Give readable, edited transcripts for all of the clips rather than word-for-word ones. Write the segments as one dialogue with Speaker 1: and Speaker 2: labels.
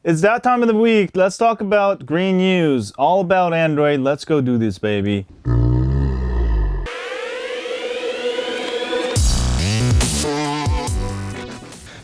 Speaker 1: It's that time of the week. Let's talk about green news. All about Android. Let's go do this, baby.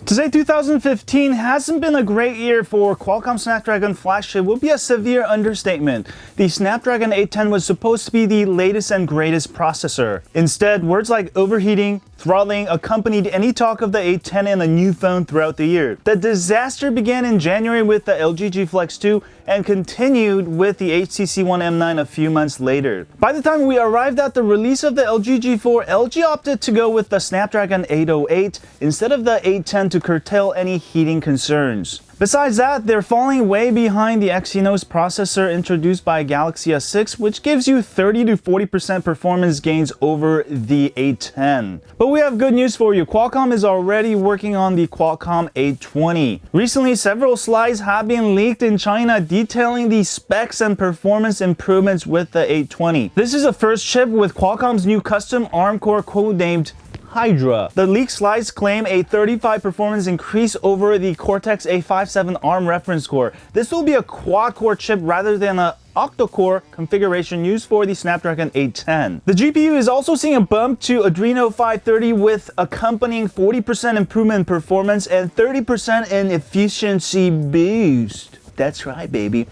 Speaker 1: To say 2015 hasn't been a great year for Qualcomm Snapdragon flagship would be a severe understatement. The Snapdragon 810 was supposed to be the latest and greatest processor. Instead, words like overheating, throttling accompanied any talk of the 810 and a new phone throughout the year. The disaster began in January with the LG G Flex 2 and continued with the HTC One M9 a few months later. By the time we arrived at the release of the LG G4, LG opted to go with the Snapdragon 808 instead of the 810 to curtail any heating concerns. Besides that, they're falling way behind the Exynos processor introduced by Galaxy S6, which gives you 30 to 40% performance gains over the 810. But we have good news for you. Qualcomm is already working on the Qualcomm 820. Recently, several slides have been leaked in China detailing the specs and performance improvements with the 820. This is the first chip with Qualcomm's new custom ARM core codenamed Hydra. The leaked slides claim a 35 performance increase over the Cortex A57 ARM reference core. This will be a quad-core chip rather than an octa-core configuration used for the Snapdragon 810. The GPU is also seeing a bump to Adreno 530 with accompanying 40% improvement in performance and 30% in efficiency boost. That's right, baby.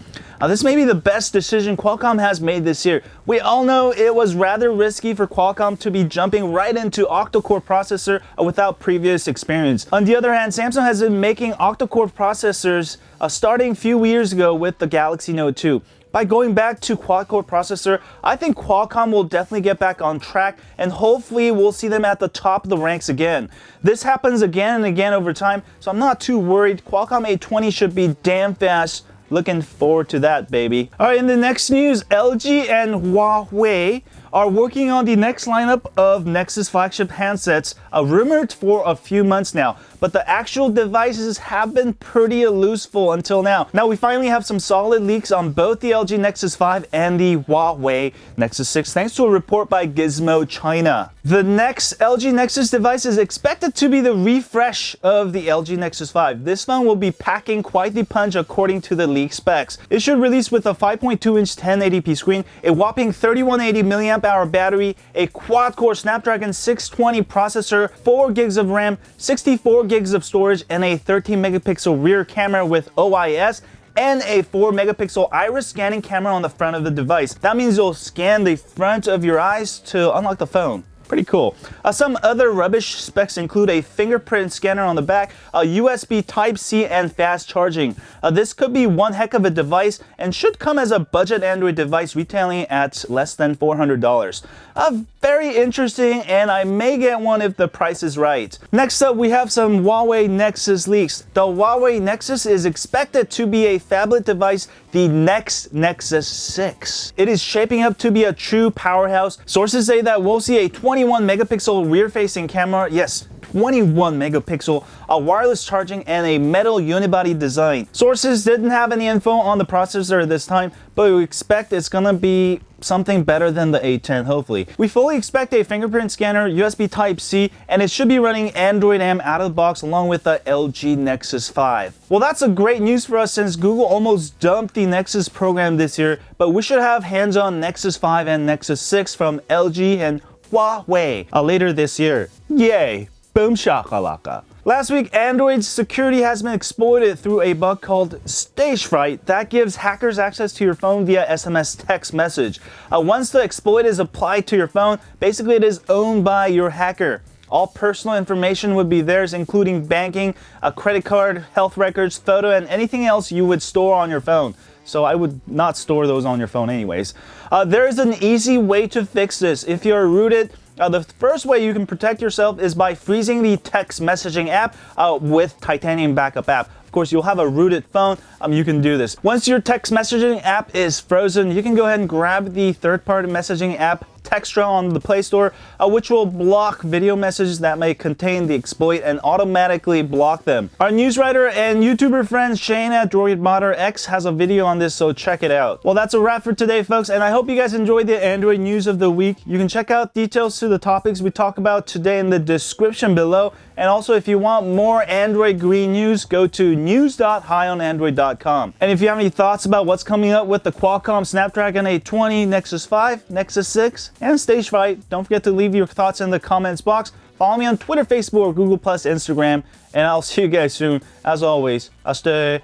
Speaker 1: This may be the best decision Qualcomm has made this year. We all know it was rather risky for Qualcomm to be jumping right into octa-core processor without previous experience. On the other hand, Samsung has been making octa-core processors starting a few years ago with the Galaxy Note 2. By going back to quad-core processor, I think Qualcomm will definitely get back on track and hopefully we'll see them at the top of the ranks again. This happens again and again over time, so I'm not too worried. Qualcomm 820 should be damn fast. Looking forward to that, baby. Alright, in the next news, LG and Huawei are working on the next lineup of Nexus flagship handsets, rumored for a few months now. But the actual devices have been pretty elusive until now. Now we finally have some solid leaks on both the LG Nexus 5 and the Huawei Nexus 6 thanks to a report by Gizmo China. The next LG Nexus device is expected to be the refresh of the LG Nexus 5. This phone will be packing quite the punch according to the leaked specs. It should release with a 5.2-inch 1080p screen, a whopping 3180 mAh battery, a quad-core Snapdragon 620 processor, 4 gigs of RAM, 64 gigs of storage, and a 13 megapixel rear camera with OIS, and a 4 megapixel iris scanning camera on the front of the device. That means you'll scan the front of your eyes to unlock the phone. Pretty cool. Some other rubbish specs include a fingerprint scanner on the back, a USB Type-C, and fast charging. This could be one heck of a device and should come as a budget Android device retailing at less than $400. Very interesting, and I may get one if the price is right. Next up, we have some Huawei Nexus leaks. The Huawei Nexus is expected to be a phablet device the next Nexus 6. It is shaping up to be a true powerhouse. Sources say that we'll see a 21 megapixel rear-facing camera, yes, 21 megapixel, a wireless charging, and a metal unibody design. Sources didn't have any info on the processor this time, but we expect it's gonna be something better than the 810, hopefully. We fully expect a fingerprint scanner, USB Type-C, and it should be running Android M out of the box along with the LG Nexus 5. Well, that's a great news for us since Google almost dumped the Nexus program this year, but we should have hands-on Nexus 5 and Nexus 6 from LG and Huawei later this year. Yay! Boom shakalaka. Last week, Android's security has been exploited through a bug called Stagefright that gives hackers access to your phone via SMS text message. Once the exploit is applied to your phone, basically it is owned by your hacker. All personal information would be theirs, including banking, a credit card, health records, photo, and anything else you would store on your phone. So I would not store those on your phone anyways. There is an easy way to fix this. If you're rooted, the first way you can protect yourself is by freezing the text messaging app with Titanium Backup app. Of course, you'll have a rooted phone, you can do this. Once your text messaging app is frozen, you can go ahead and grab the third-party messaging app Textra on the Play Store, which will block video messages that may contain the exploit and automatically block them. Our news writer and YouTuber friend Shane at DroidModderX has a video on this, so check it out. Well, that's a wrap for today, folks, and I hope you guys enjoyed the Android news of the week. You can check out details to the topics we talk about today in the description below. And also, if you want more Android green news, go to news.hionandroid.com. And if you have any thoughts about what's coming up with the Qualcomm Snapdragon 820, Nexus 5, Nexus 6, and Stagefright, don't forget to leave your thoughts in the comments box. Follow me on Twitter, Facebook, Google+, Instagram, and I'll see you guys soon. As always, hasta.